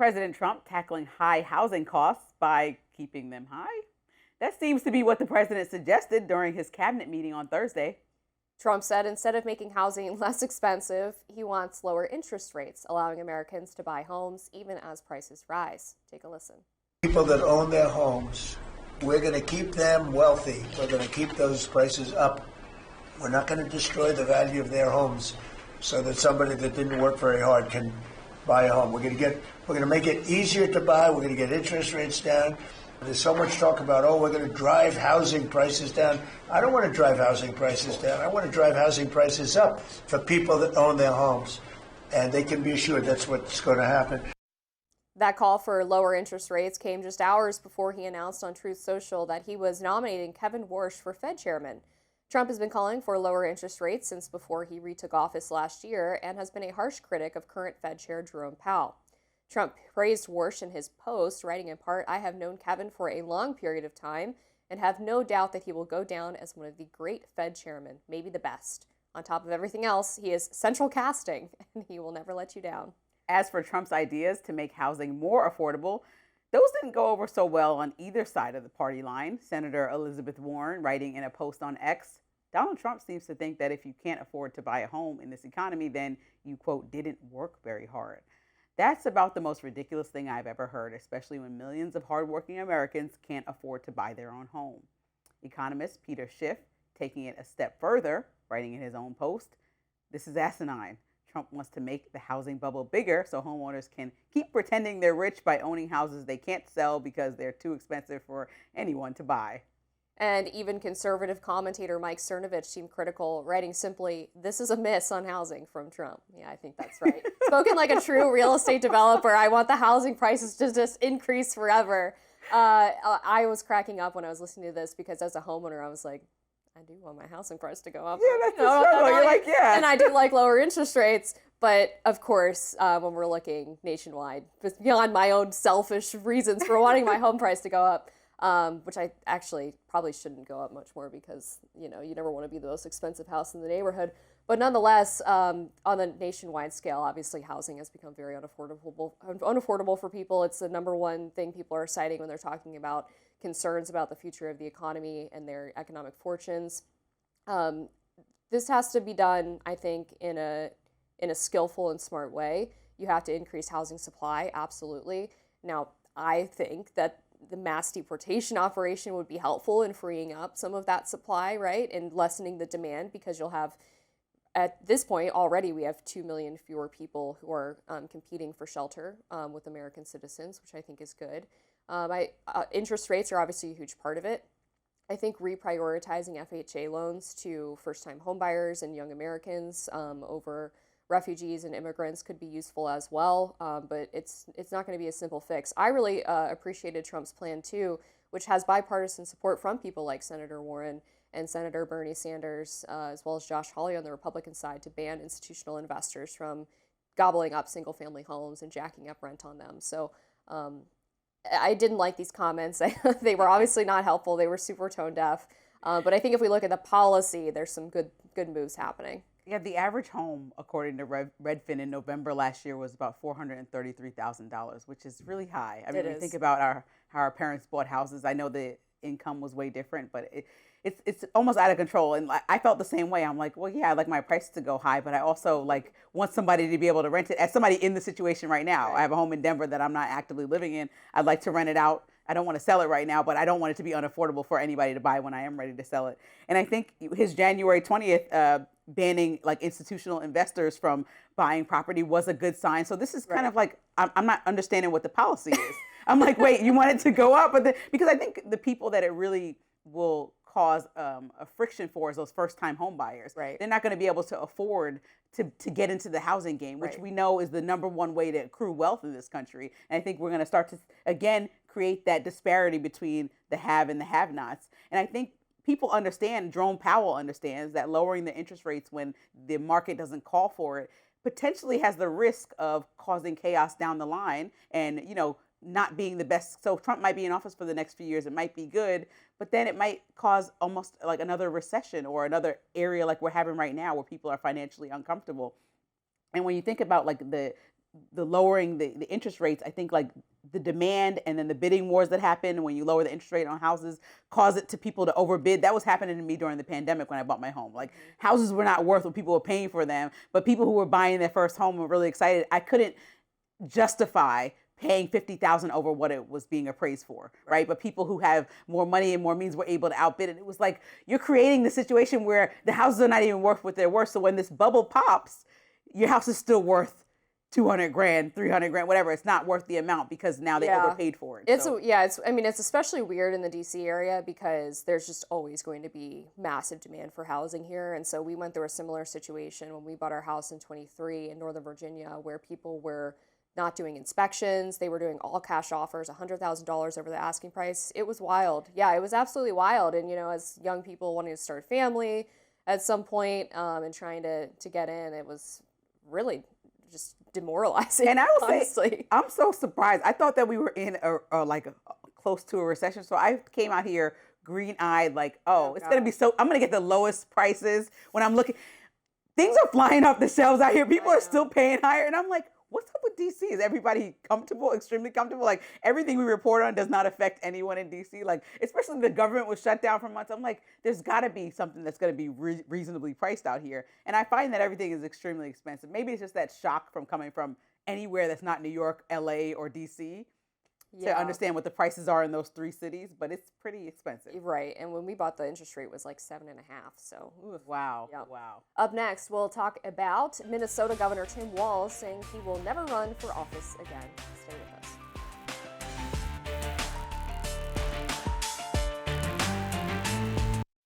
President Trump tackling high housing costs by keeping them high? That seems to be what the president suggested during his cabinet meeting on Thursday. Trump said instead of making housing less expensive, he wants lower interest rates, allowing Americans to buy homes even as prices rise. Take a listen. People that own their homes, we're going to keep them wealthy. We're going to keep those prices up. We're not going to destroy the value of their homes so that somebody that didn't work very hard can buy a home. We're going to make it easier to buy. We're going to get interest rates down. There's so much talk about, we're going to drive housing prices down. I don't want to drive housing prices down. I want to drive housing prices up for people that own their homes. And they can be assured that's what's going to happen. That call for lower interest rates came just hours before he announced on Truth Social that he was nominating Kevin Warsh for Fed chairman. Trump has been calling for lower interest rates since before he retook office last year and has been a harsh critic of current Fed Chair Jerome Powell. Trump praised Warsh in his post, writing in part, "I have known Kevin for a long period of time and have no doubt that he will go down as one of the great Fed chairmen, maybe the best. On top of everything else, he is central casting, and he will never let you down." As for Trump's ideas to make housing more affordable, those didn't go over so well on either side of the party line. Senator Elizabeth Warren, writing in a post on X, Donald Trump seems to think that if you can't afford to buy a home in this economy, then you, quote, didn't work very hard. That's about the most ridiculous thing I've ever heard, especially when millions of hardworking Americans can't afford to buy their own home. Economist Peter Schiff, taking it a step further, writing in his own post, "This is asinine. Trump wants to make the housing bubble bigger so homeowners can keep pretending they're rich by owning houses they can't sell because they're too expensive for anyone to buy." And even conservative commentator Mike Cernovich seemed critical, writing simply, "This is a miss on housing" from Trump. Yeah, I think that's right. Spoken like a true real estate developer, I want the housing prices to just increase forever. I was cracking up when I was listening to this because as a homeowner, I was like, I do want my housing price to go up. Yeah, that's the struggle. You're like, yeah. And I do like lower interest rates. But of course, when we're looking nationwide, beyond my own selfish reasons for wanting my home price to go up, which I actually probably shouldn't go up much more because, you never want to be the most expensive house in the neighborhood. But nonetheless, on the nationwide scale, obviously housing has become very unaffordable for people. It's the number one thing people are citing when they're talking about concerns about the future of the economy and their economic fortunes. This has to be done, I think, in a skillful and smart way. You have to increase housing supply, absolutely. Now, I think that the mass deportation operation would be helpful in freeing up some of that supply, right, and lessening the demand, because you'll have, at this point already, we have 2 million fewer people who are competing for shelter with American citizens, which I think is good. Interest rates are obviously a huge part of it. I think reprioritizing FHA loans to first-time homebuyers and young Americans over refugees and immigrants could be useful as well, but it's not going to be a simple fix. I really appreciated Trump's plan too, which has bipartisan support from people like Senator Warren and Senator Bernie Sanders, as well as Josh Hawley on the Republican side, to ban institutional investors from gobbling up single-family homes and jacking up rent on them. So I didn't like these comments. They were obviously not helpful. They were super tone deaf. But I think if we look at the policy, there's some good moves happening. Yeah, the average home, according to Redfin in November last year, was about $433,000, which is really high. I mean, when you think about how our parents bought houses, I know the income was way different, but it's almost out of control. And I felt the same way. I'm like, well, yeah, I'd like my price to go high, but I also want somebody to be able to rent it. As somebody in the situation right now, right. I have a home in Denver that I'm not actively living in. I'd like to rent it out. I don't want to sell it right now, but I don't want it to be unaffordable for anybody to buy when I am ready to sell it. And I think his January 20th banning institutional investors from buying property was a good sign. So this is kind of like, I'm not understanding what the policy is. I'm like, wait, you want it to go up? Because I think the people that it really will cause a friction for is those first-time home buyers. Right. They're not going to be able to afford to get into the housing game, which we know is the number one way to accrue wealth in this country. And I think we're going to start to, again, create that disparity between the have and the have-nots. And I think people understand, Jerome Powell understands, that lowering the interest rates when the market doesn't call for it potentially has the risk of causing chaos down the line and, not being the best. So Trump might be in office for the next few years. It might be good, but then it might cause almost like another recession or another area like we're having right now where people are financially uncomfortable. And when you think about the the lowering the interest rates, I think like the demand and then the bidding wars that happen when you lower the interest rate on houses cause it to people to overbid. That was happening to me during the pandemic when I bought my home. Like houses were not worth what people were paying for them, but people who were buying their first home were really excited. I couldn't justify paying $50,000 over what it was being appraised for, right? But people who have more money and more means were able to outbid it. It was like you're creating the situation where the houses are not even worth what they're worth. So when this bubble pops, your house is still worth 200 grand, 300 grand, whatever. It's not worth the amount because now they overpaid for it. It's especially weird in the DC area because there's just always going to be massive demand for housing here. And so we went through a similar situation when we bought our house in 23 in Northern Virginia, where people were not doing inspections. They were doing all cash offers, $100,000 over the asking price. It was wild. Yeah, it was absolutely wild. And, as young people wanting to start a family at some point and trying to get in, it was really just demoralizing. And I will honestly say, I'm so surprised. I thought that we were in close to a recession. So I came out here green-eyed, like, it's going to be I'm going to get the lowest prices when I'm looking. Things are flying off the shelves out here. People are still paying higher. And I'm like, what's up with DC? Is everybody comfortable, extremely comfortable? Like everything we report on does not affect anyone in DC. Like especially the government was shut down for months. I'm like, there's got to be something that's going to be reasonably priced out here. And I find that everything is extremely expensive. Maybe it's just that shock from coming from anywhere that's not New York, LA, or DC to understand what the prices are in those three cities. But it's pretty expensive. Right. And when we bought, the interest rate was like 7.5. So wow. Yeah. Wow. Up next, we'll talk about Minnesota Governor Tim Walz saying he will never run for office again. Stay with us.